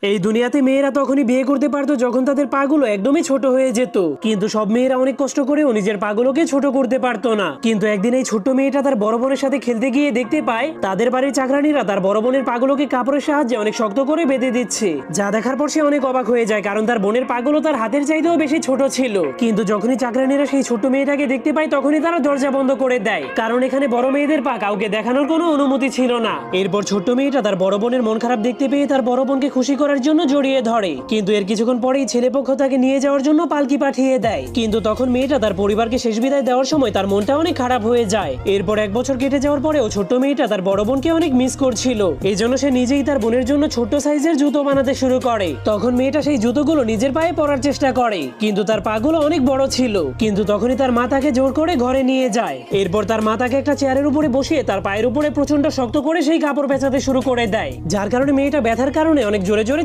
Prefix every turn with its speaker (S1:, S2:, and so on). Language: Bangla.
S1: এই দুনিয়াতে মেয়েরা তখনই বিয়ে করতে পারতো যখন তাদের পাগুলো একদমই ছোট হয়ে যেত। কিন্তু সব মেয়েরা অনেক কষ্ট করেও নিজের পাগুলোকে ছোট করতে পারতো না। কিন্তু একদিন এই ছোট্ট মেয়েটা তার বড় বোনের সাথে খেলতে গিয়ে দেখতে পায় তাদের বাড়ির চাকরানীরা তার বড় বোনের পাগুলোকে কাপড়ের সাহায্যে অনেক শক্ত করে বেঁধে দিচ্ছে। যা দেখার পর সে অনেক অবাক হয়ে যায়, কারণ তার বোনের পাগুলো তার হাতের চাইতেও বেশি ছোট ছিল। কিন্তু যখনই চাকরানীরা সেই ছোট্ট মেয়েটাকে দেখতে পায় তখনই তারা দরজা বন্ধ করে দেয়, কারণ এখানে বড় মেয়েদের পা কাউকে দেখানোর কোনো অনুমতি ছিল না। এরপর ছোট্ট মেয়েটা তার বড় বোনের মন খারাপ দেখতে পেয়ে তার বড় বোনকে খুশি করার জন্য জড়িয়ে ধরে। কিন্তু এর কিছুক্ষণ পরেই ছেলেপক্ষ তাকে নিয়ে যাওয়ার জন্য পালকি পাঠিয়ে দেয়। কিন্তু তখন মেয়েটা তার পরিবারকে শেষ বিদায় দেওয়ার সময় তার মনটা অনেক খারাপ হয়ে যায়। এরপর এক বছর কেটে যাওয়ার পরেও ছোট্ট মেয়েটা তার বড় বোনকে অনেক মিস করছিল। এই জন্য সে নিজেই তার বোনের জন্য ছোট্ট সাইজের জুতো বানাতে শুরু করে। তখন মেয়েটা সেই জুতোগুলো নিজের পায়ে পরার চেষ্টা করে, কিন্তু তার পাগুলো অনেক বড় ছিল। কিন্তু তখনই তার মা তাকে জোর করে ঘরে নিয়ে যায়। এরপর তার মা তাকে একটা চেয়ারের উপরে বসিয়ে তার পায়ের উপরে প্রচন্ড শক্ত করে সেই কাপড় পেঁচাতে শুরু করে দেয়, যার কারণে মেয়েটা ব্যথার কারণে অনেক জোরে জোরে